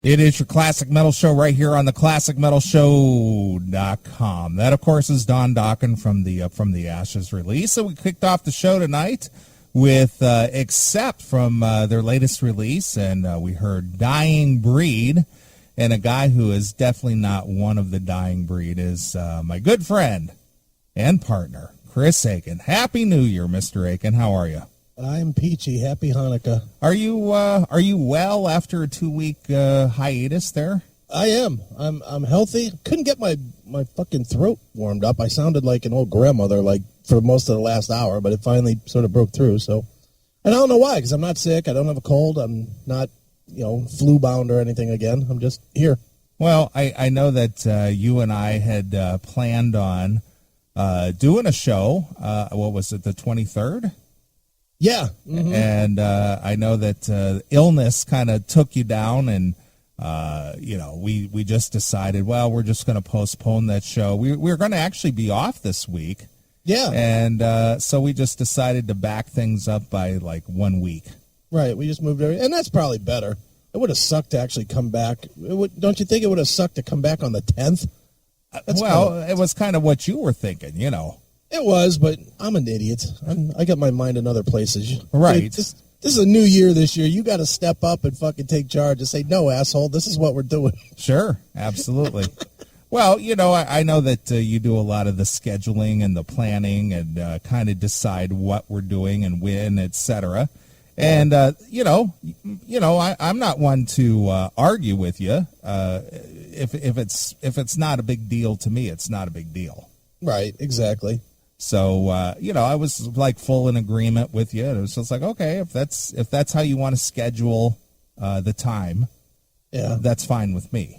It is your Classic Metal Show right here on the ClassicMetalShow.com. That, of course, is Don Dokken from the Ashes release. So we kicked off the show tonight with Accept from their latest release, and we heard Dying Breed. And a guy who is definitely not one of the dying breed is my good friend and partner, Chris Aiken. Happy New Year, Mr. Aiken. How are you? I'm peachy. Happy Hanukkah. Are you well after a 2-week hiatus there? I am. I'm healthy. Couldn't get my fucking throat warmed up. I sounded like an old grandmother like for most of the last hour, but it finally sort of broke through. So, and I don't know why, because I'm not sick. I don't have a cold. I'm not, flu bound or anything again. I'm just here. Well, I know that you and I had planned on doing a show. What was it, the 23rd? Yeah. Mm-hmm. And I know that illness kind of took you down, and, we just decided, well, we're just going to postpone that show. We were going to actually be off this week. Yeah. And so we just decided to back things up by like 1 week. Right. We just moved everything. And that's probably better. It would have sucked to actually come back. Don't you think it would have sucked to come back on the 10th? It was kind of what you were thinking, It was, but I'm an idiot. I got my mind in other places. Right. This is a new year this year. You got to step up and fucking take charge and say, no, asshole, this is what we're doing. Sure, absolutely. Well, I know that you do a lot of the scheduling and the planning and kind of decide what we're doing and when, et cetera. And, I'm not one to argue with you. If it's not a big deal to me, it's not a big deal. Right, exactly. So, I was like full in agreement with you. It was just like, okay, if that's how you want to schedule the time, yeah, that's fine with me.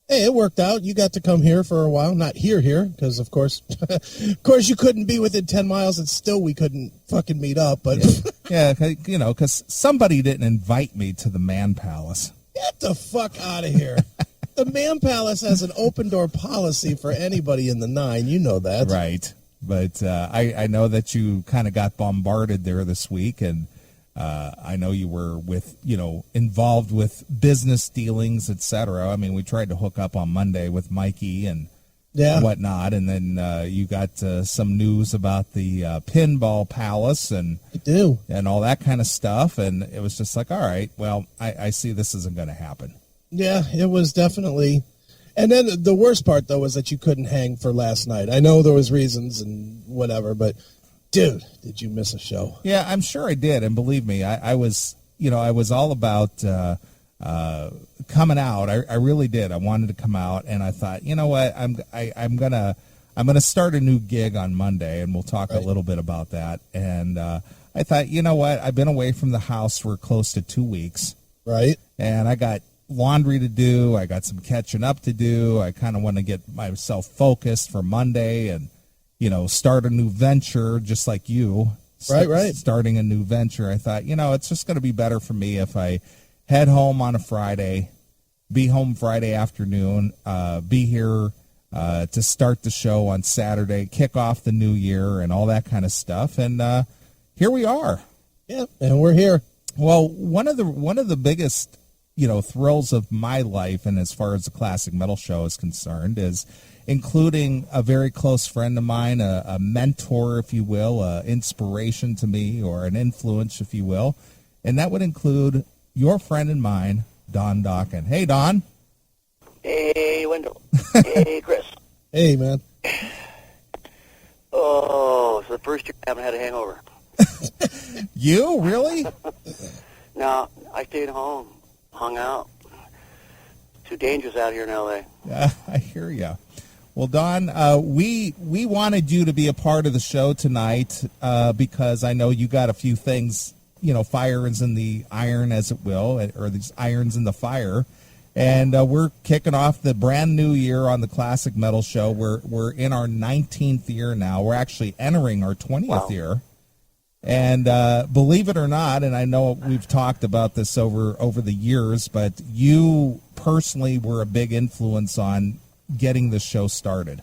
Hey, it worked out. You got to come here for a while. Not here, because of course you couldn't be within 10 miles, and still we couldn't fucking meet up. But yeah, because somebody didn't invite me to the Man Palace. Get the fuck out of here. The Man Palace has an open door policy for anybody in the 9. You know that, right? But I know that you kind of got bombarded there this week, and I know you were involved with business dealings, etc. I mean, we tried to hook up on Monday with Mikey and whatnot, and then you got some news about the Pinball Palace and all that kind of stuff, and it was just like, all right, well, I see this isn't going to happen. Yeah, it was definitely. And then the worst part, though, was that you couldn't hang for last night. I know there was reasons and whatever, but, dude, did you miss a show? Yeah, I'm sure I did. And believe me, I was all about coming out. I really did. I wanted to come out, and I thought, you know what, I'm gonna start a new gig on Monday, and we'll talk a little bit about that. And I thought, you know what, I've been away from the house for close to 2 weeks, right? And I got laundry to do. I got some catching up to do. I kind of want to get myself focused for Monday and, start a new venture just like you. Right. Starting a new venture. I thought, it's just going to be better for me if I head home on a Friday, be home Friday afternoon, be here to start the show on Saturday, kick off the new year and all that kind of stuff. And here we are. Yeah, and we're here. Well, one of the biggest thrills of my life, and as far as the Classic Metal Show is concerned, is including a very close friend of mine, a mentor, if you will, inspiration to me, or an influence, if you will, and that would include your friend and mine, Don Dokken. Hey, Don. Hey, Wendell. Hey, Chris. Hey, man. Oh, it's the first year I haven't had a hangover. You? Really? No, I stayed home. Hung out. Too dangerous out here in L.A. I hear you. Well, Don, we wanted you to be a part of the show tonight because I know you got a few things, fires in the iron, as it will, or these irons in the fire. And we're kicking off the brand new year on the Classic Metal Show. We're in our 19th year now. We're actually entering our 20th year. And believe it or not, and I know we've talked about this over the years, but you personally were a big influence on getting the show started.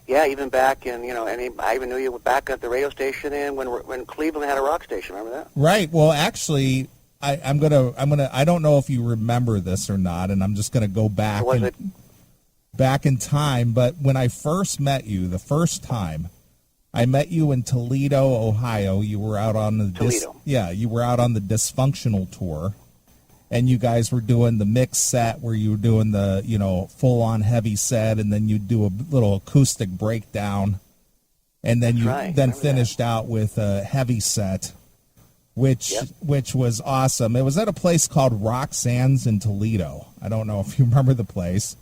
Yeah, even back in, I even knew you were back at the radio station and when Cleveland had a rock station. Remember that? Right. Well, actually, I'm gonna. I don't know if you remember this or not, and I'm just gonna go back back in time. But when I first met you, the first time I met you in Toledo, Ohio, you were out on the you were out on the Dysfunctional tour, and you guys were doing the mixed set where you were doing the full on heavy set, and then you do a little acoustic breakdown, and then finished out with a heavy set. Which was awesome. It was at a place called Roxanne's in Toledo. I don't know if you remember the place.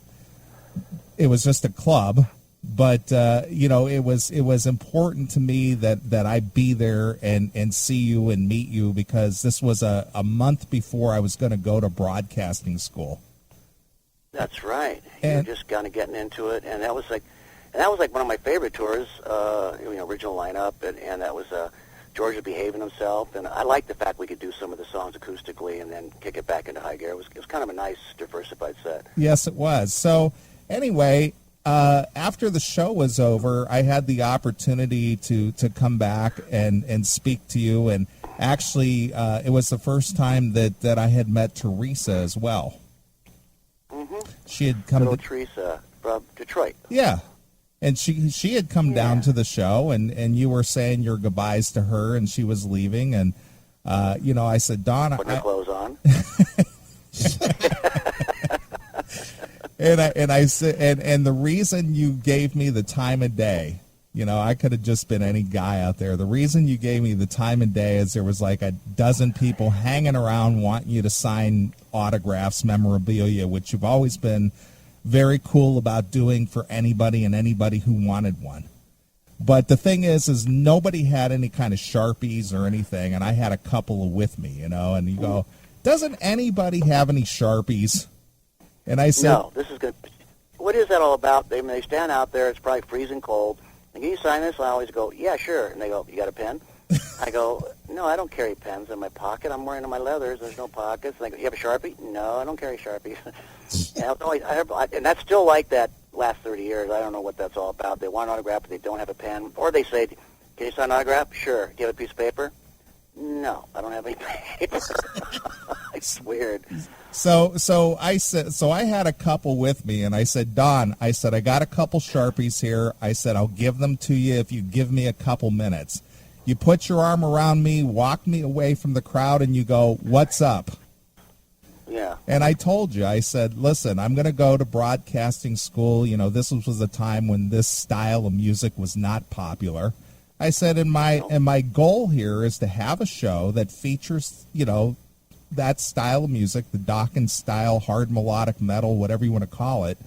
It was just a club, but it was important to me that I be there and see you and meet you, because this was a month before I was going to go to broadcasting school. That's right. You were just kind of getting into it, and that was like one of my favorite tours. Original lineup, and that was George was behaving himself, and I liked the fact we could do some of the songs acoustically and then kick it back into high gear. It was kind of a nice, diversified set. Yes, it was. So, anyway, after the show was over, I had the opportunity to come back and speak to you, and actually, it was the first time that I had met Teresa as well. Mm-hmm. She had come to Teresa from Detroit. Yeah. And she had come down to the show, and you were saying your goodbyes to her, and she was leaving, and I said, Don, putting her clothes on. and I said, and the reason you gave me the time of day, I could have just been any guy out there. The reason you gave me the time of day is there was like a dozen people hanging around wanting you to sign autographs, memorabilia, which you've always been very cool about doing for anybody and anybody who wanted one. But the thing is nobody had any kind of Sharpies or anything, and I had a couple with me, and you go, doesn't anybody have any Sharpies? And I said, no, this is good. What is that all about? When they stand out there, it's probably freezing cold. And can you sign this? I always go, yeah, sure. And they go, you got a pen? I go, no, I don't carry pens in my pocket. I'm wearing my leathers. There's no pockets. And they go, you have a Sharpie? No, I don't carry Sharpies. And that's still like that last 30 years. I don't know what that's all about. They want an autograph, but they don't have a pen. Or they say, can you sign an autograph? Sure. Do you have a piece of paper? No, I don't have any paper. It's weird. So I said, I had a couple with me, and I said, Don, I got a couple Sharpies here. I said, I'll give them to you if you give me a couple minutes. You put your arm around me, walk me away from the crowd, and you go, what's up? Yeah. And I told you, I said, listen, I'm going to go to broadcasting school. This was a time when this style of music was not popular. I said, and my goal here is to have a show that features, that style of music, the Dokken style, hard melodic metal, whatever you want to call it.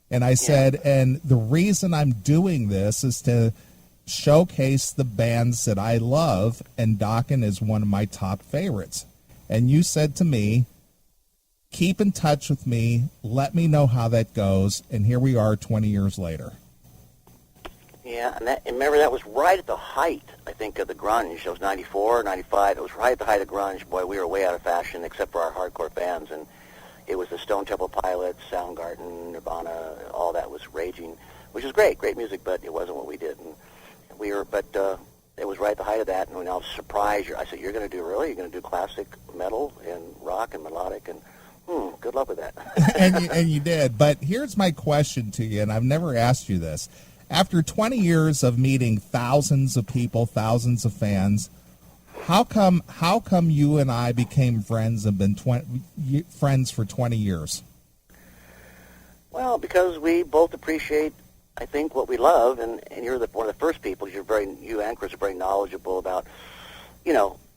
And I said, and the reason I'm doing this is to showcase the bands that I love, and Dokken is one of my top favorites. And you said to me, keep in touch with me, let me know how that goes, and here we are 20 years later. Yeah, and remember, that was right at the height, I think, of the grunge. It was 94, 95. It was right at the height of grunge. Boy, we were way out of fashion, except for our hardcore fans, and it was the Stone Temple Pilots, Soundgarden, Nirvana, all that was raging, which was great music, but it wasn't what we did. And it was right at the height of that, and when I was surprised, I said, you're going to do really? You're going to do classic metal and rock and melodic, and good luck with that. and you did. But here's my question to you, and I've never asked you this. After 20 years of meeting thousands of people, thousands of fans, how come you and I became friends and been friends for 20 years? Well, because we both appreciate, I think, what we love, and you're one of the first people. You and Chris are very knowledgeable about,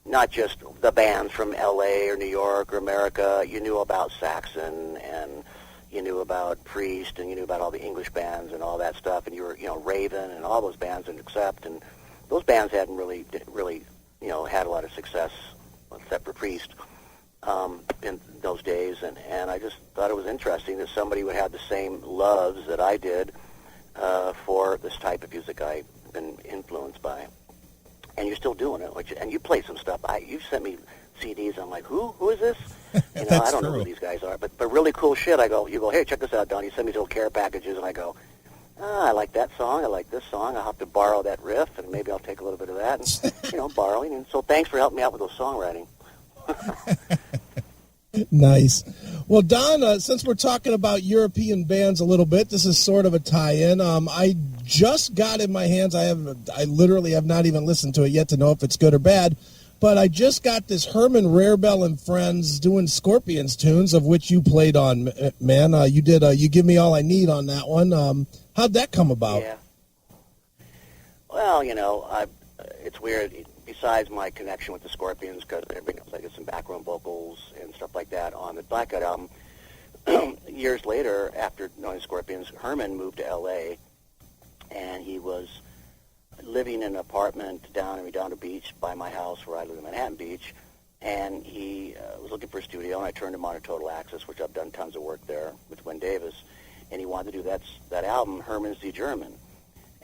not just the bands from L.A. or New York or America. You knew about Saxon, and you knew about Priest, and you knew about all the English bands and all that stuff, and you were, Raven and all those bands and Accept, and those bands hadn't really, had a lot of success, except for Priest, in those days, and I just thought it was interesting that somebody would have the same loves that I did for this type of music I've been influenced by. And you're still doing it, and you play some stuff. You sent me CDs. I'm like, who is this? I don't know who these guys are, but really cool shit. You go, hey, check this out, Don. You send me little care packages, and I go, I like that song. I like this song. I'll have to borrow that riff, and maybe I'll take a little bit of that, and borrowing. And so thanks for helping me out with those songwriting. Nice. Well, Don, since we're talking about European bands a little bit, this is sort of a tie-in. I just got in my hands. I literally have not even listened to it yet to know if it's good or bad. But I just got this Herman Rarebell and Friends doing Scorpions tunes, of which you played on, man. You did. You Give Me All I Need on that one. How'd that come about? Yeah. Well, it's weird. Besides my connection with the Scorpions, because everybody knows I did some background vocals and stuff like that on the Blackout album. Years later, after knowing Scorpions, Herman moved to L.A., and he was living in an apartment down in Redondo Beach by my house where I live in Manhattan Beach, and he was looking for a studio, and I turned him on to Total Access, which I've done tons of work there with Wynn Davis, and he wanted to do that album, Herman's the German.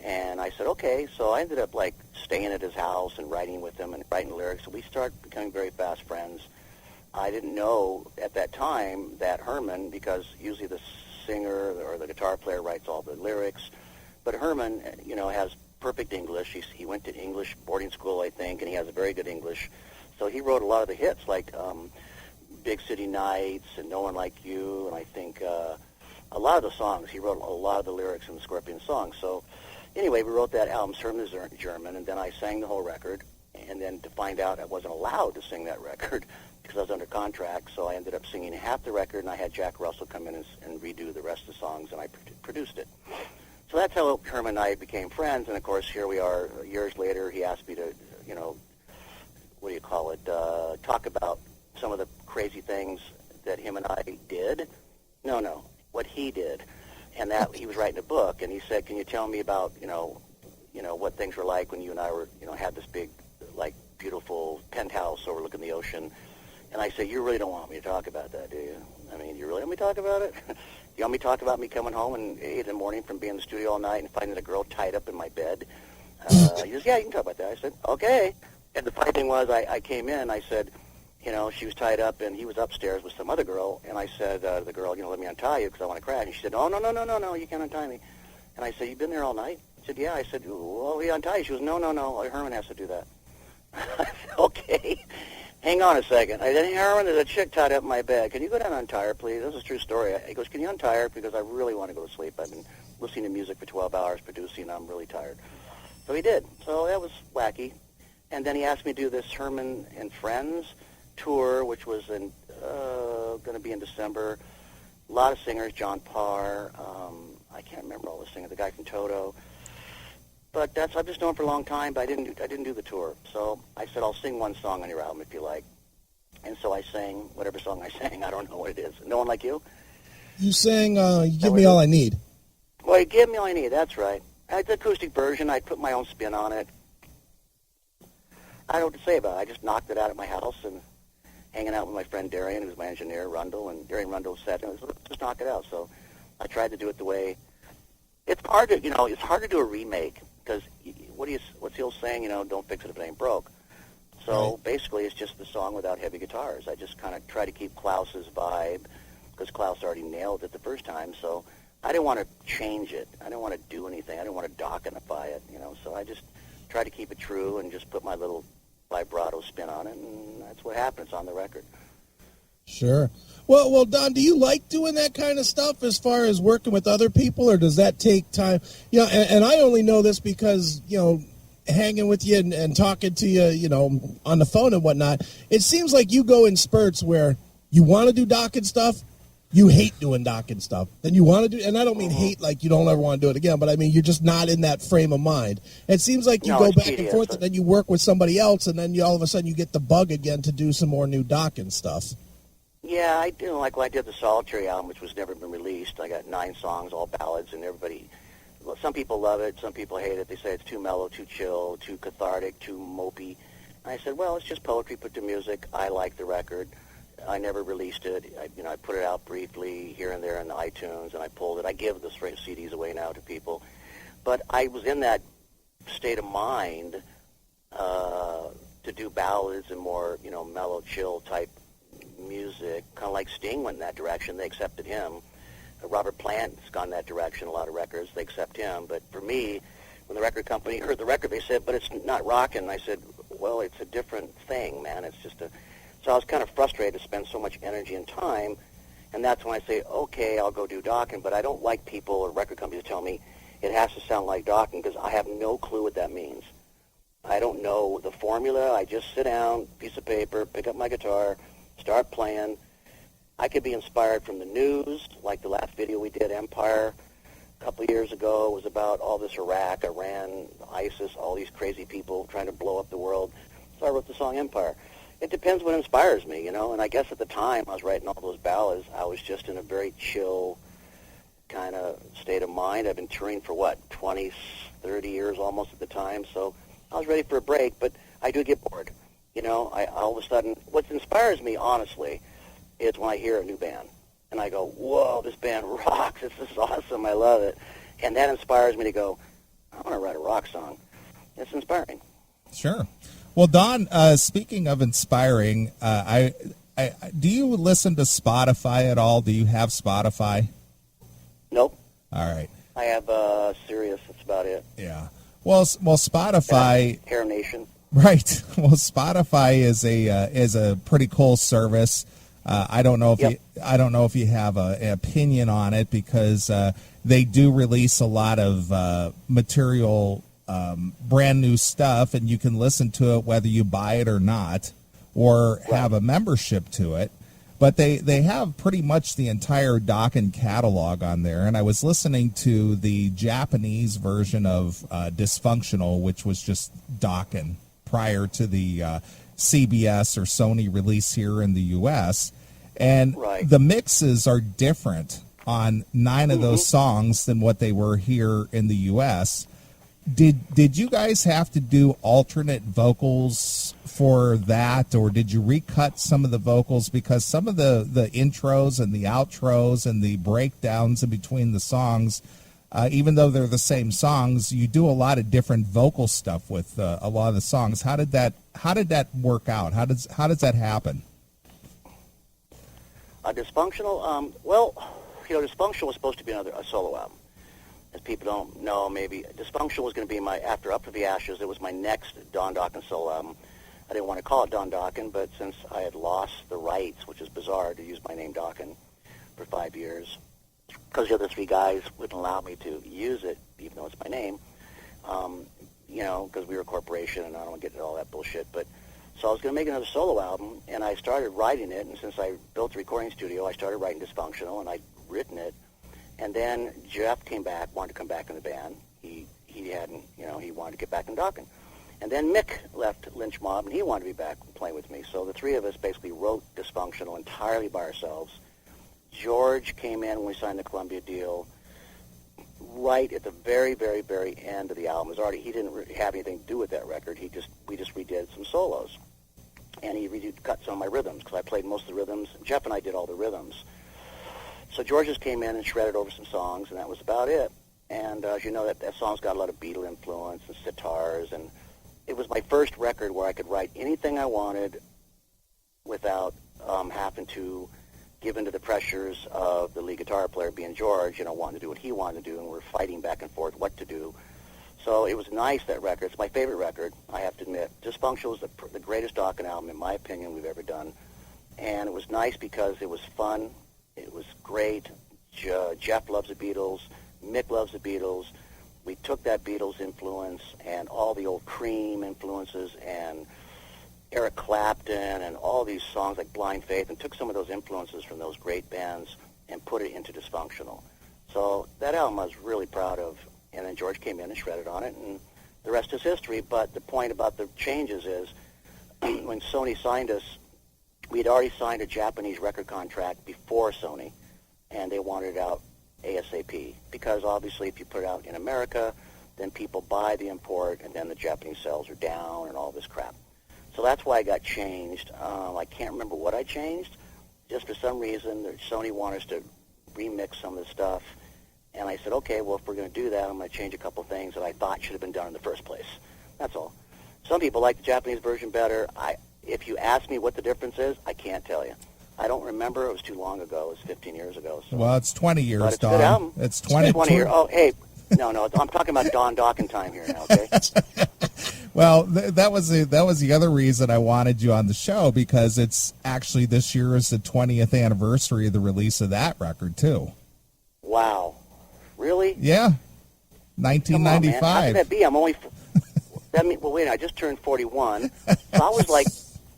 And I said, okay. So I ended up, staying at his house and writing with him and writing lyrics. So we started becoming very fast friends. I didn't know at that time that Herman, because usually the singer or the guitar player writes all the lyrics, but Herman, has perfect English. He went to English boarding school, I think, and he has a very good English. So he wrote a lot of the hits, like Big City Nights and No One Like You, and I think a lot of the songs. He wrote a lot of the lyrics in the Scorpion songs. So anyway, we wrote that album, Herman's the German, and then I sang the whole record, and then to find out I wasn't allowed to sing that record because I was under contract, so I ended up singing half the record, and I had Jack Russell come in and redo the rest of the songs, and I produced it. So that's how Herman and I became friends, and of course, here we are years later. He asked me to, talk about some of the crazy things that him and I did. No, what he did. And that he was writing a book, and he said, can you tell me about, what things were like when you and I were, had this big, beautiful penthouse overlooking the ocean. And I said, you really don't want me to talk about that, do you? I mean, you really want me to talk about it? You want me to talk about me coming home at 8 in the morning from being in the studio all night and finding a girl tied up in my bed? He says, yeah, you can talk about that. I said, okay. And the funny thing was, I came in, I said, she was tied up, and he was upstairs with some other girl, and I said to the girl, let me untie you because I want to crash. And she said, oh, no, you can't untie me. And I said, you been there all night? She said, yeah. I said, well, we untie you. She goes, no, Herman has to do that. I said, okay, hang on a second. I said, hey, Herman, there's a chick tied up in my bed. Can you go down and untie her, please? This is a true story. He goes, can you untie her? Because I really want to go to sleep. I've been listening to music for 12 hours, producing, I'm really tired. So he did. So that was wacky. And then he asked me to do this Herman and Friends tour, which was going to be in December. A lot of singers, John Parr. I can't remember all the singers. The guy from Toto. But I've just known for a long time. But I didn't do the tour. So I said, I'll sing one song on your album if you like. And so I sang whatever song I sang. I don't know what it is. No One Like You. You sang "You Give Me All I Need." Well, You Give Me All I Need. That's right. I had the acoustic version. I put my own spin on it. I don't know what to say about it. I just knocked it out at my house and hanging out with my friend Darian, who's my engineer, Rundle, and Darian Rundle said, let's just knock it out. So I tried to do it the way. It's hard to, it's hard to do a remake because what's the old saying? Don't fix it if it ain't broke. So Right. basically, it's just the song without heavy guitars. I just kind of try to keep Klaus's vibe because Klaus already nailed it the first time. So I didn't want to change it. I didn't want to do anything. I didn't want to Dokkenify it. So I just tried to keep it true and just put my little vibrato spin on it, and that's what happened. It's on the record. Sure. Well, Don, do you like doing that kind of stuff as far as working with other people, or does that take time? And I only know this because, hanging with you and talking to you, on the phone and whatnot, it seems like you go in spurts where you want to do Dokken stuff, you hate doing Dokken stuff. Then you want to do, and I don't mean hate like you don't ever want to do it again, but I mean you're just not in that frame of mind. It seems like you go back and forth, and then you work with somebody else, and then all of a sudden you get the bug again to do some more new Dokken stuff. Yeah, I do. Like when I did the Solitary album, which was never been released, I got 9 songs, all ballads, and some people love it, some people hate it. They say it's too mellow, too chill, too cathartic, too mopey. And I said, well, it's just poetry put to music. I like the record. I never released it. I put it out briefly here and there in the iTunes, and I pulled it. I give the CDs away now to people. But I was in that state of mind to do ballads and more, mellow, chill type music, kind of like Sting went in that direction. They accepted him. Robert Plant's gone that direction, a lot of records. They accept him. But for me, when the record company heard the record, they said, but it's not rockin'. I said, well, it's a different thing, man. It's just So I was kind of frustrated to spend so much energy and time, and that's when I say, okay, I'll go do Dokken, but I don't like people or record companies to tell me it has to sound like Dokken because I have no clue what that means. I don't know the formula. I just sit down, piece of paper, pick up my guitar, start playing. I could be inspired from the news, like the last video we did, Empire, a couple of years ago. It was about all this Iraq, Iran, ISIS, all these crazy people trying to blow up the world. So I wrote the song Empire. It depends what inspires me, you know, and I guess at the time I was writing all those ballads, I was just in a very chill kind of state of mind. I've been touring for, 20, 30 years almost at the time, so I was ready for a break, but I do get bored. You know, I all of a sudden, what inspires me, honestly, is when I hear a new band, and I go, whoa, this band rocks, this is awesome, I love it, and that inspires me to go, I want to write a rock song. It's inspiring. Sure. Well, Don, speaking of inspiring, do you listen to Spotify at all? Do you have Spotify? Nope. All right. I have Sirius. That's about it. Yeah. Well, Spotify. Hair Nation. Right. Well, Spotify is a pretty cool service. I don't know if you have an opinion on it because they do release a lot of material. Brand new stuff, and you can listen to it whether you buy it or not, or have a membership to it. But they have pretty much the entire Dokken catalog on there. And I was listening to the Japanese version of Dysfunctional, which was just Dokken prior to the CBS or Sony release here in the U.S. And the mixes are different on 9 of those songs than what they were here in the U.S. Did you guys have to do alternate vocals for that, or did you recut some of the vocals? Because some of the intros and the outros and the breakdowns in between the songs, even though they're the same songs, you do a lot of different vocal stuff with a lot of the songs. How did that work out? How does that happen? Dysfunctional. Dysfunctional was supposed to be a solo album. As people don't know, maybe Dysfunctional was going to be my, after Up to the Ashes, it was my next Don Dokken solo album. I didn't want to call it Don Dokken, but since I had lost the rights, which is bizarre to use my name Dokken for 5 years, because the other 3 guys wouldn't allow me to use it, even though it's my name, because we were a corporation and I don't want to get into all that bullshit. But so I was going to make another solo album, and I started writing it, and since I built a recording studio, I started writing Dysfunctional, and I'd written it. And then Jeff came back, wanted to come back in the band. He hadn't, he wanted to get back in Dokken. And then Mick left Lynch Mob, and he wanted to be back playing with me. So the 3 of us basically wrote Dysfunctional entirely by ourselves. George came in when we signed the Columbia deal, right at the very, very, very end of the album. He didn't really have anything to do with that record. We just redid some solos, and he cut some of my rhythms because I played most of the rhythms. Jeff and I did all the rhythms. So George just came in and shredded over some songs, and that was about it. And as you know, that song's got a lot of Beatle influence and sitars, and it was my first record where I could write anything I wanted without having to give into the pressures of the lead guitar player, being George, wanting to do what he wanted to do, and we're fighting back and forth what to do. So it was nice, that record. It's my favorite record, I have to admit. Dysfunctional was the greatest Dokken album, in my opinion, we've ever done. And it was nice because it was fun. It was great. Jeff loves the Beatles. Mick loves the Beatles. We took that Beatles influence and all the old Cream influences and Eric Clapton and all these songs like Blind Faith, and took some of those influences from those great bands and put it into Dysfunctional. So that album I was really proud of. And then George came in and shredded on it, and the rest is history. But the point about the changes is when Sony signed us, we had already signed a Japanese record contract before Sony, and they wanted it out ASAP, because obviously if you put it out in America, then people buy the import, and then the Japanese sales are down and all this crap. So that's why I got changed. I can't remember what I changed. Just for some reason, Sony wanted us to remix some of the stuff, and I said, okay, well, if we're going to do that, I'm going to change a couple things that I thought should have been done in the first place. That's all. Some people like the Japanese version better. If you ask me what the difference is, I can't tell you. I don't remember. It was too long ago. It was 15 years ago. So. Well, it's 20 years, but it's Don. a good album. It's 20 years. Oh, hey. No, I'm talking about Don Dokken time here now, okay? Well, that was the other reason I wanted you on the show, because it's actually this year is the 20th anniversary of the release of that record too. Wow, really? Yeah, Come on, man. How 1995. could that be? I'm only. Well, wait. I just turned 41. So I was like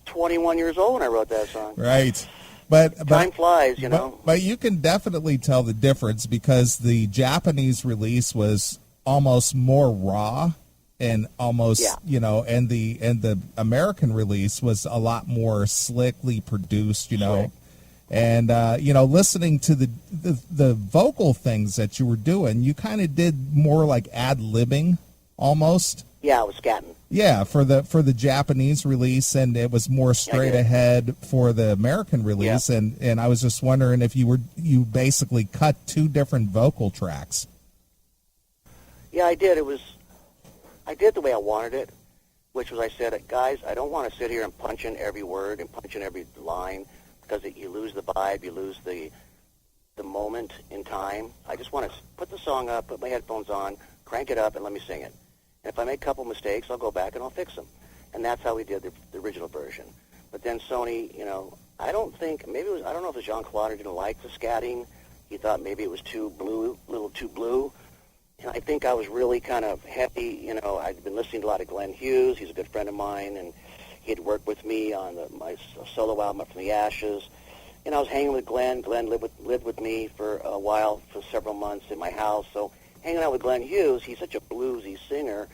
21 years old when I wrote that song. Right. But Time flies, you know. But you can definitely tell the difference, because the Japanese release was almost more raw and almost, and the American release was a lot more slickly produced, Slick. And listening to the vocal things that you were doing, you kind of did more like ad-libbing almost. Yeah, I was scatting. Yeah, for the Japanese release, and it was more straight ahead for the American release, and I was just wondering if you basically cut two different vocal tracks. Yeah, I did. I did the way I wanted it, which was I said, guys, I don't want to sit here and punch in every word and punch in every line, because you lose the vibe, you lose the moment in time. I just want to put the song up, put my headphones on, crank it up, and let me sing it. And if I make a couple mistakes, I'll go back and I'll fix them. And that's how we did the original version. But then Sony, I don't know if it was Jean-Claude didn't like the scatting. He thought maybe it was too blue, a little too blue. And I think I was really kind of heavy. I'd been listening to a lot of Glenn Hughes. He's a good friend of mine, and he had worked with me on my solo album, Up From the Ashes. And I was hanging with Glenn. Glenn lived with me for a while, for several months in my house. So hanging out with Glenn Hughes, he's such a bluesy singer.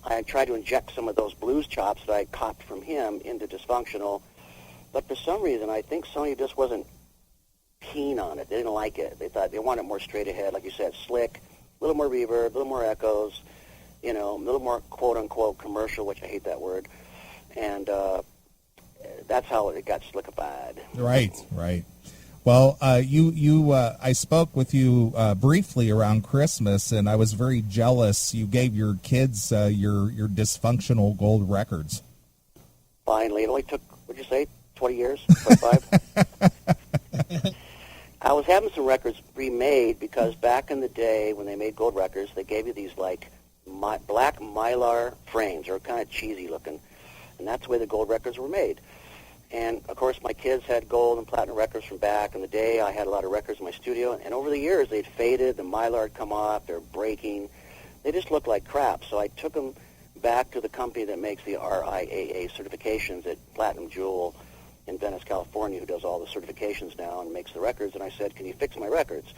I tried to inject some of those blues chops that I copped from him into Dysfunctional. But for some reason, I think Sony just wasn't keen on it. They didn't like it. They thought they wanted more straight ahead, like you said, slick, a little more reverb, a little more echoes, a little more quote-unquote commercial, which I hate that word. And that's how it got slickified. Right. Well, I spoke with you briefly around Christmas, and I was very jealous. You gave your kids your Dysfunctional gold records. Finally, it only took, what'd you say, 20 years, 25? I was having some records remade, because back in the day when they made gold records, they gave you these like black Mylar frames. They were kind of cheesy looking, and that's the way the gold records were made. And, of course, my kids had gold and platinum records from back in the day. I had a lot of records in my studio. And over the years, they'd faded. The Mylar had come off. They're breaking. They just looked like crap. So I took them back to the company that makes the RIAA certifications at Platinum Jewel in Venice, California, who does all the certifications now and makes the records. And I said, can you fix my records?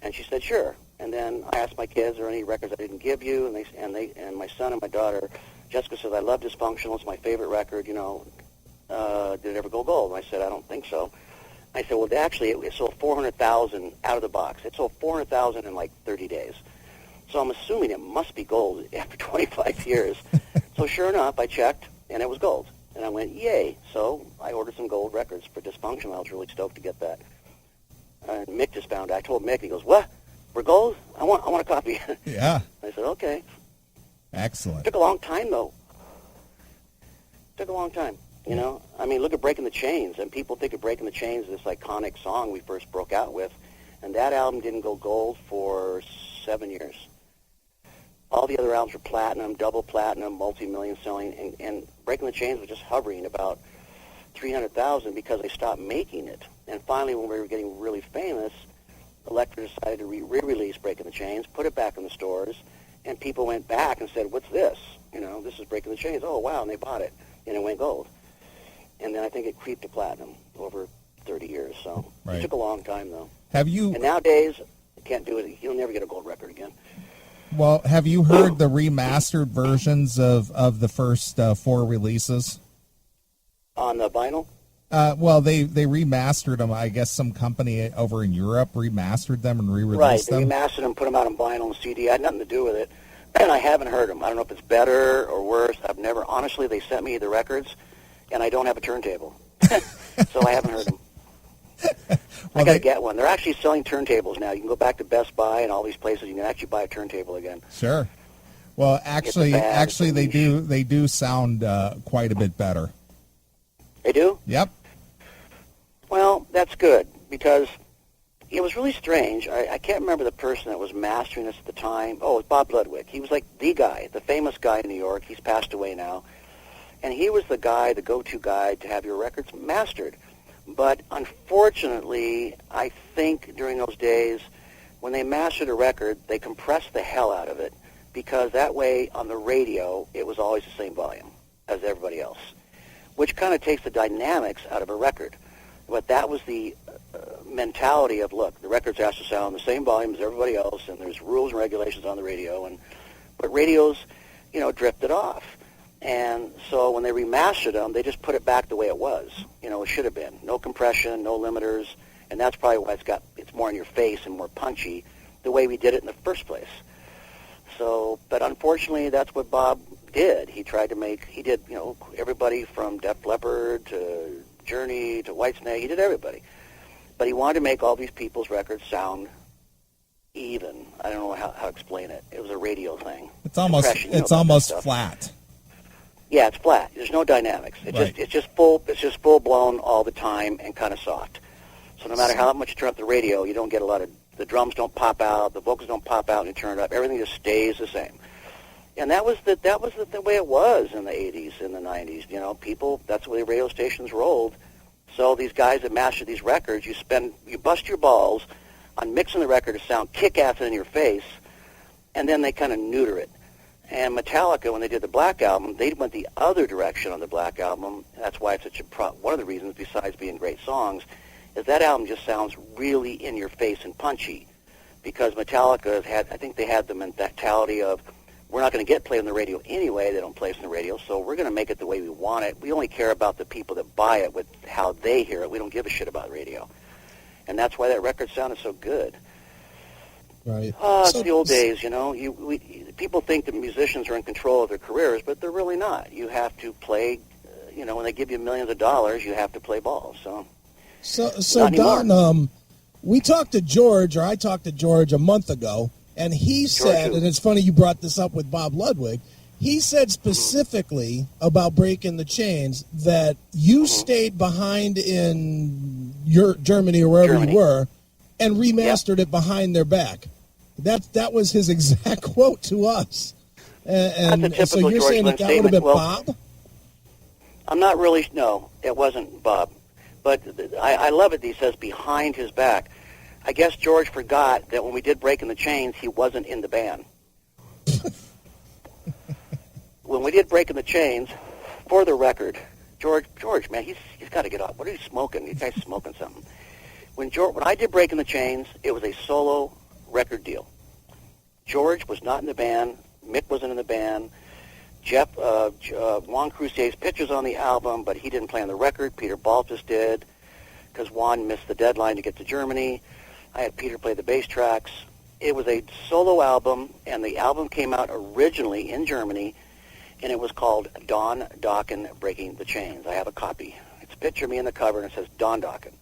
And she said, sure. And then I asked my kids, are there any records I didn't give you? And my son and my daughter, Jessica says, I love Dysfunctional. It's my favorite record, did it ever go gold? And I said, I don't think so. I said, well, actually, it sold 400,000 out of the box. It sold 400,000 in like 30 days. So I'm assuming it must be gold after 25 years. So sure enough, I checked, and it was gold. And I went, yay. So I ordered some gold records for Dysfunctional. I was really stoked to get that. And Mick just found out. I told Mick, he goes, what? For gold? I want a copy. Yeah. I said, okay. Excellent. It took a long time, though. Took a long time. I mean, look at Breaking the Chains, and people think of Breaking the Chains as this iconic song we first broke out with, and that album didn't go gold for 7 years. All the other albums were platinum, double platinum, multi-million selling, and Breaking the Chains was just hovering about 300,000 because they stopped making it. And finally, when we were getting really famous, Elektra decided to re-release Breaking the Chains, put it back in the stores, and people went back and said, what's this? This is Breaking the Chains. Oh, wow, and they bought it, and it went gold. And then I think it creeped to platinum over 30 years. So It took a long time, though. And nowadays, you can't do it. You'll never get a gold record again. Well, have you heard the remastered versions of the first 4 releases? On the vinyl? Well, they remastered them. I guess some company over in Europe remastered them and re-released them. Right, they remastered them, put them out on vinyl and CD. I had nothing to do with it. And I haven't heard them. I don't know if it's better or worse. Honestly, they sent me the records, and I don't have a turntable. So I haven't heard them. I got to get one. They're actually selling turntables now. You can go back to Best Buy and all these places. You can actually buy a turntable again. Sure. Well, actually, they do sound quite a bit better. They do? Yep. Well, that's good because it was really strange. I can't remember the person that was mastering this at the time. Oh, it was Bob Ludwig. He was like the guy, the famous guy in New York. He's passed away now. And he was the guy, the go-to guy to have your records mastered. But unfortunately, I think during those days, when they mastered a record, they compressed the hell out of it, because that way on the radio, it was always the same volume as everybody else, which kind of takes the dynamics out of a record. But that was the mentality of, look, the records has to sound the same volume as everybody else, and there's rules and regulations on the radio, but radios, drifted off. And so when they remastered them, they just put it back the way it was. It should have been. No compression, no limiters, and that's probably why it's more in your face and more punchy, the way we did it in the first place. So, but unfortunately, that's what Bob did. He did, everybody from Def Leppard to Journey to Whitesnake, he did everybody. But he wanted to make all these people's records sound even. I don't know how to explain it. It was a radio thing. It's almost flat. Yeah, it's flat. There's no dynamics. It's just full blown all the time and kind of soft. So no matter how much you turn up the radio, you don't get a lot of, the drums don't pop out, the vocals don't pop out, and you turn it up. Everything just stays the same. And that was the way it was in the 80s, in the 90s. People, that's the way radio stations rolled. So these guys that master these records, you bust your balls on mixing the record to sound kick-ass in your face, and then they kind of neuter it. And Metallica, when they did the Black Album, they went the other direction on the Black Album. That's why it's such one of the reasons, besides being great songs, is that album just sounds really in your face and punchy. Because Metallica I think they had the mentality of, we're not going to get played on the radio anyway. They don't play us on the radio, so we're going to make it the way we want it. We only care about the people that buy it with how they hear it. We don't give a shit about radio. And that's why that record sounded so good. Right. It's the old days, people think that musicians are in control of their careers, but they're really not. You have to play, when they give you millions of dollars, you have to play ball. So Don, I talked to George a month ago, and he said, and it's funny you brought this up with Bob Ludwig, he said specifically about Breaking the Chains that you stayed behind in Germany or wherever you were and remastered it behind their back. That was his exact quote to us. And so you're George saying Lynch that would have been Bob? I'm not really, no, it wasn't Bob. But I love it that he says behind his back. I guess George forgot that when we did Breaking the Chains, he wasn't in the band. When we did Breaking the Chains, for the record, George, man, he's got to get off. What are you smoking? You guys smoking something. When I did Breaking the Chains, it was a solo record deal. George was not in the band. Mick wasn't in the band. Juan Crucier's pictures on the album, but he didn't play on the record. Peter Baltus did, because Juan missed the deadline to get to Germany. I had Peter play the bass tracks. It was a solo album, and the album came out originally in Germany, and it was called Don Dokken Breaking the Chains. I have a copy. It's a picture of me in the cover, and it says Don Dokken.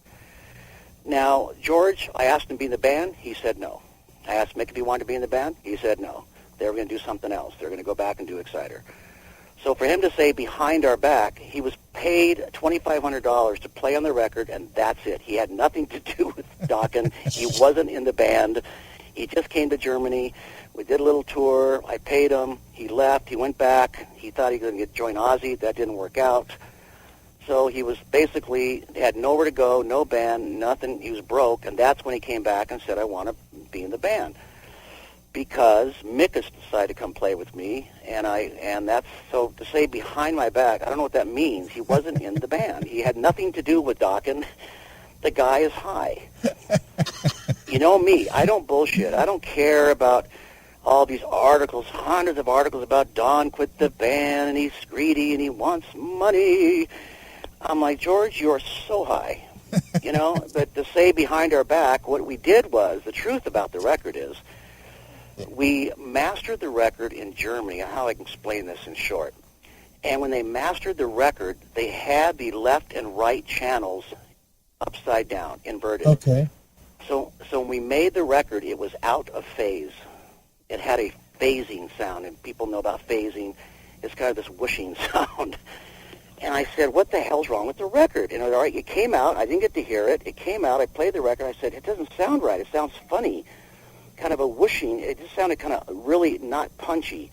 Now, George, I asked him to be in the band. He said no. I asked Mick if he wanted to be in the band. He said no. They were going to do something else. They were going to go back and do Exciter. So for him to say behind our back, he was paid $2,500 to play on the record, and that's it. He had nothing to do with Dokken. He wasn't in the band. He just came to Germany. We did a little tour. I paid him. He left. He went back. He thought he was going to join Ozzy. That didn't work out. So he was basically had nowhere to go, no band, nothing. He was broke, and that's when he came back and said, I want to be in the band. Because Mick has decided to come play with me, and that's, so to say behind my back, I don't know what that means. He wasn't in the band. He had nothing to do with Dokken. The guy is high. You know me, I don't bullshit. I don't care about all these articles, hundreds of articles about Don quit the band, and he's greedy, and he wants money. I'm like, George, you're so high. But to say behind our back, what we did was, the truth about the record is, we mastered the record in Germany. How I can explain this in short. And when they mastered the record, they had the left and right channels upside down, inverted. Okay. So when we made the record, it was out of phase. It had a phasing sound, and people know about phasing. It's kind of this whooshing sound. And I said, what the hell's wrong with the record? And all right, it came out. I didn't get to hear it. It came out. I played the record. I said, it doesn't sound right. It sounds funny, kind of a whooshing. It just sounded kind of really not punchy.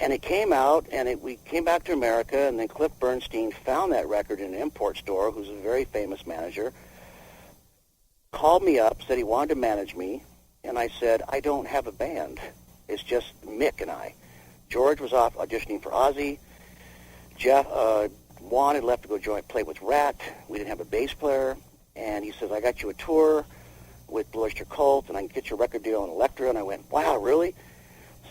And it came out, and we came back to America, and then Cliff Bernstein found that record in an import store, who's a very famous manager, called me up, said he wanted to manage me, and I said, I don't have a band. It's just Mick and I. George was off auditioning for Ozzy. Juan had left to go play with Rat. We didn't have a bass player. And he says, I got you a tour with Blue Oyster Cult, and I can get you a record deal on Elektra. And I went, wow, really?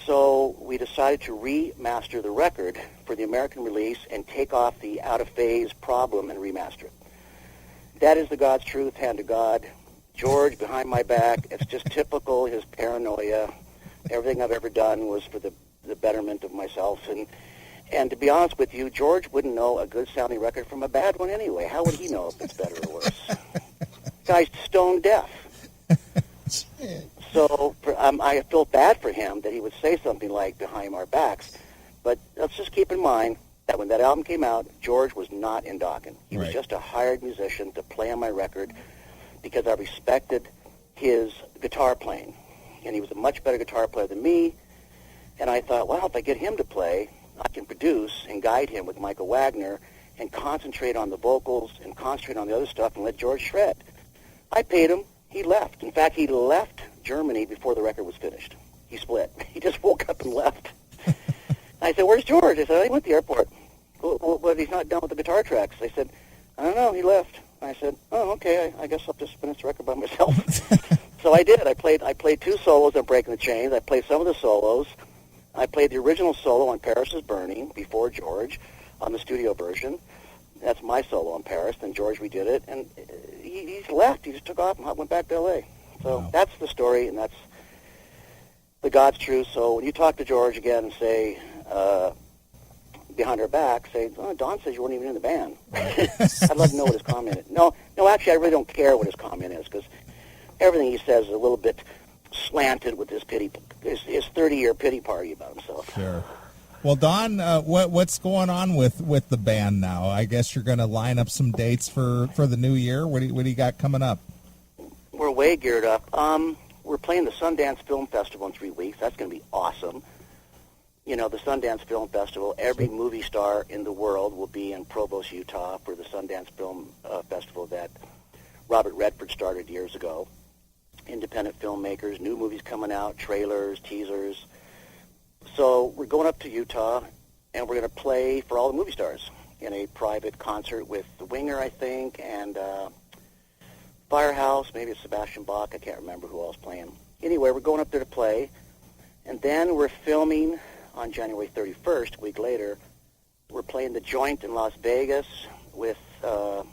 So we decided to remaster the record for the American release and take off the out-of-phase problem and remaster it. That is the God's truth, hand to God. George, behind my back, it's just typical, his paranoia. Everything I've ever done was for the betterment of myself. And to be honest with you, George wouldn't know a good-sounding record from a bad one anyway. How would he know if it's better or worse? Guy's stone deaf. So I feel bad for him that he would say something like behind our backs. But let's just keep in mind that when that album came out, George was not in Dokken. He was just a hired musician to play on my record because I respected his guitar playing. And he was a much better guitar player than me. And I thought, well, if I get him to play, I can produce and guide him with Michael Wagner and concentrate on the vocals and concentrate on the other stuff and let George shred. I paid him. He left. In fact, he left Germany before the record was finished. He split. He just woke up and left. I said, where's George? I said, oh, he went to the airport. Well, but he's not done with the guitar tracks. They said, I don't know, he left. I said, oh, okay, I guess I'll just finish the record by myself. So I did. I played two solos on Breaking the Chains. I played some of the solos. I played the original solo on Paris is Burning before George on the studio version. That's my solo on Paris. Then George redid it, and he left. He just took off and went back to L.A. So that's the story, and that's the God's truth. So when you talk to George again and say, behind our back, say, oh, Don says you weren't even in the band. I'd love to know what his comment is. No, actually, I really don't care what his comment is, because everything he says is a little bit slanted with his 30-year pity party about himself. Sure. Well, Don, what's going on with the band now? I guess you're going to line up some dates for the new year. What do you got coming up? We're way geared up. We're playing the Sundance Film Festival in 3 weeks. That's going to be awesome. You know, the Sundance Film Festival, every movie star in the world will be in Provo, Utah for the Sundance Film Festival that Robert Redford started years ago. Independent filmmakers, new movies coming out, trailers, teasers. So we're going up to Utah, and we're going to play for all the movie stars in a private concert with The Winger, I think, and Firehouse, maybe it's Sebastian Bach. I can't remember who else playing. Anyway, we're going up there to play, and then we're filming on January 31st, a week later. We're playing The Joint in Las Vegas with 4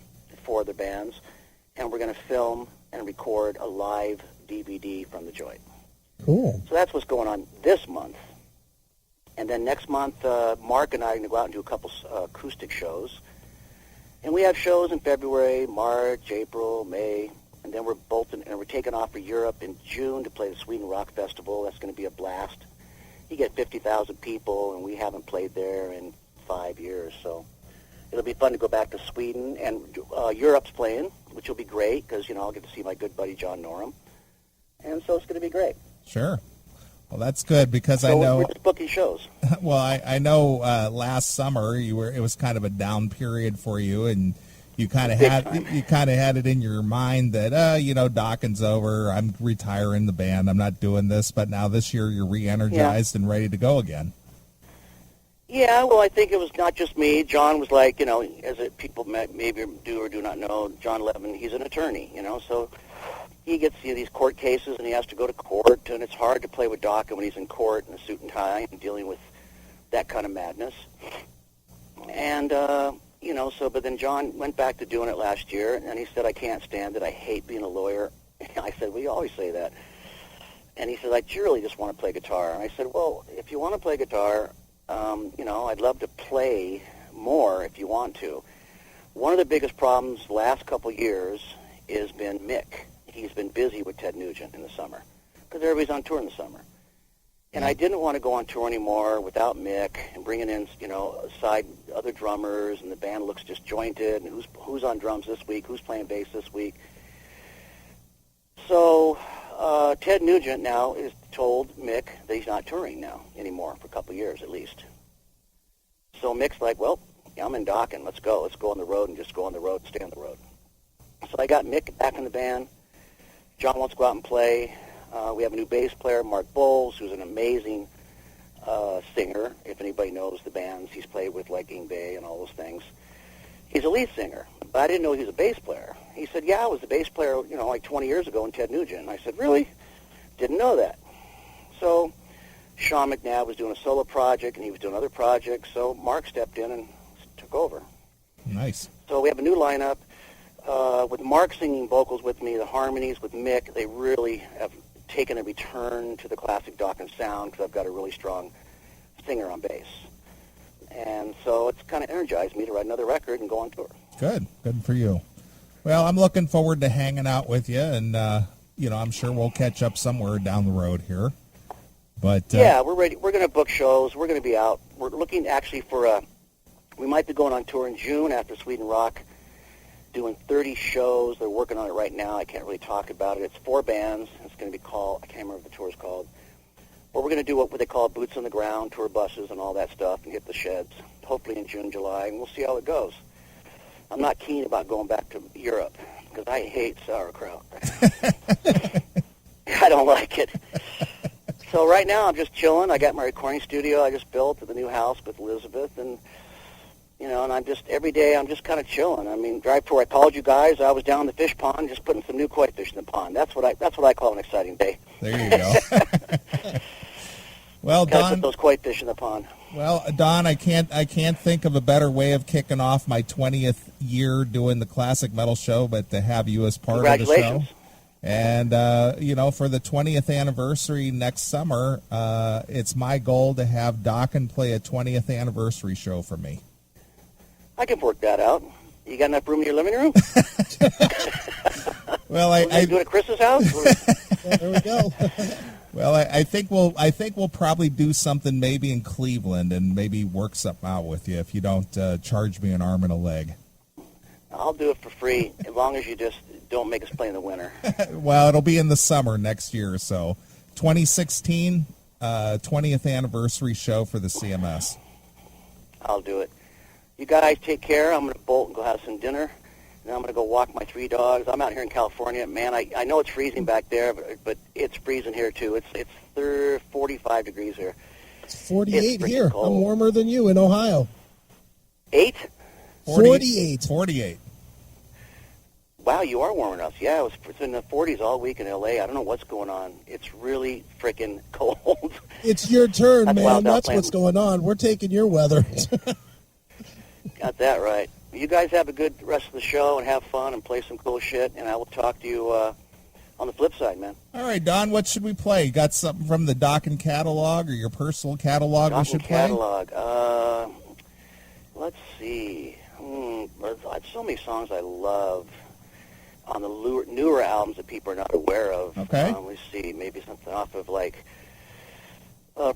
other bands, and we're going to film and record a live DVD from The Joint. Cool. So that's what's going on this month. And then next month, Mark and I are going to go out and do a couple acoustic shows. And we have shows in February, March, April, May. And then we're taking off for Europe in June to play the Sweden Rock Festival. That's going to be a blast. You get 50,000 people, and we haven't played there in 5 years. So it'll be fun to go back to Sweden. And Europe's playing, which will be great because, I'll get to see my good buddy John Norum. And so it's going to be great. Sure. Well, that's good because so I know. We're just booking shows. Well, I know last summer it was kind of a down period for you, and you kind of had it in your mind that Dokken's over. I'm retiring the band. I'm not doing this. But now this year you're re-energized and ready to go again. Yeah, well, I think it was not just me. John was like, as people maybe do or do not know, John Levin, he's an attorney, so he gets these court cases and he has to go to court, and it's hard to play with Dokken when he's in court in a suit and tie and dealing with that kind of madness. And, but then John went back to doing it last year, and he said, I can't stand it. I hate being a lawyer. I said, well, you always say that. And he said, I really just want to play guitar. And I said, well, if you want to play guitar, I'd love to play more if you want to. One of the biggest problems the last couple years has been Mick. He's been busy with Ted Nugent in the summer because everybody's on tour in the summer. And I didn't want to go on tour anymore without Mick and bringing in, side other drummers, and the band looks disjointed, and who's on drums this week, who's playing bass this week. So Ted Nugent now is told Mick that he's not touring now anymore for a couple of years at least. So Mick's like, well, yeah, I'm in Dokken. Let's go. Let's go on the road and just go on the road and stay on the road. So I got Mick back in the band. John wants to go out and play. We have a new bass player, Mark Bowles, who's an amazing singer. If anybody knows the bands, he's played with like Yngwie and all those things. He's a lead singer, but I didn't know he was a bass player. He said, yeah, I was the bass player, like 20 years ago in Ted Nugent. And I said, really? Didn't know that. So Sean McNabb was doing a solo project, and he was doing other projects, so Mark stepped in and took over. Nice. So we have a new lineup. With Mark singing vocals with me, the harmonies with Mick, they really have taken a return to the classic Dokken sound because I've got a really strong singer on bass. And so it's kind of energized me to write another record and go on tour. Good for you. Well, I'm looking forward to hanging out with you, and I'm sure we'll catch up somewhere down the road here. But yeah, we're ready. We're going to book shows. We're going to be out. We're looking actually for we might be going on tour in June after Sweden Rock, doing 30 shows. They're working on it right now. I can't really talk about it. It's 4 bands. It's going to be called, I can't remember what the tour is called. But we're going to do what they call boots on the ground, tour buses and all that stuff, and hit the sheds, hopefully in June, July, and we'll see how it goes. I'm not keen about going back to Europe because I hate sauerkraut. I don't like it. So right now I'm just chilling. I got my recording studio I just built at the new house with Elizabeth, and and I'm just, every day I'm just kind of chilling. I mean, right before I called you guys, I was down in the fish pond just putting some new koi fish in the pond. That's what I call an exciting day. There you go. Well, Gotta Don, put those koi fish in the pond. Well, Don, I can't think of a better way of kicking off my 20th year doing the Classic Metal Show, but to have you as part of the show. Congratulations. And, for the 20th anniversary next summer, it's my goal to have Dokken play a 20th anniversary show for me. I can work that out. You got enough room in your living room? Well, I do it at Chris's house? Yeah, there we go. Well, I think we'll probably do something maybe in Cleveland and maybe work something out with you if you don't charge me an arm and a leg. I'll do it for free as long as you just don't make us play in the winter. Well, it'll be in the summer next year, so 2016 20th anniversary show for the CMS. I'll do it. You guys take care. I'm going to bolt and go have some dinner. And I'm going to go walk my 3 dogs. I'm out here in California. Man, I know it's freezing back there, but it's freezing here, too. It's 45 degrees here. It's 48 It's here. cold. I'm warmer than you in Ohio. 8? 48. Wow, you are warm enough. Yeah, it's in the 40s all week in L.A. I don't know what's going on. It's really freaking cold. It's your turn, That's man. wild out That's playing. what's going on. We're taking your weather. Got that right. You guys have a good rest of the show and have fun and play some cool shit, and I will talk to you on the flip side, man. All right, Don, what should we play? You got something from the Dokken catalog or your personal catalog we should catalog. Let's see. There's so many songs I love on the newer albums that people are not aware of. Okay. Let's see. Maybe something off of like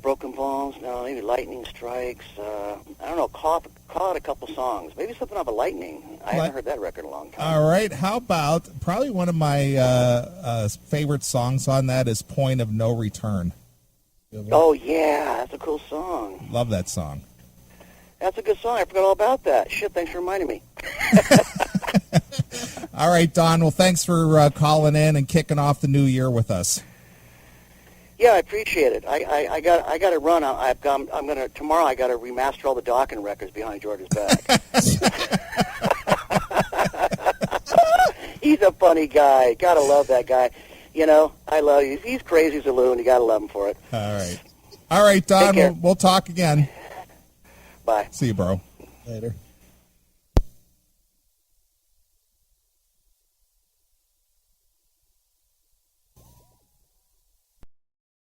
Broken Bones. No, maybe Lightning Strikes. I don't know. Call it a couple songs. Maybe something off of Lightning. I haven't heard that record in a long time. All right. How about probably one of my favorite songs on that is Point of No Return. Oh, yeah. That's a cool song. Love that song. That's a good song. I forgot all about that. Shit, thanks for reminding me. All right, Don. Well, thanks for calling in and kicking off the new year with us. Yeah, I appreciate it. I got to run. Tomorrow. I got to remaster all the Dokken records behind George's back. He's a funny guy. Gotta love that guy. I love you. He's crazy as a loon. You gotta love him for it. All right, Don. Take care. We'll talk again. Bye. See you, bro. Later.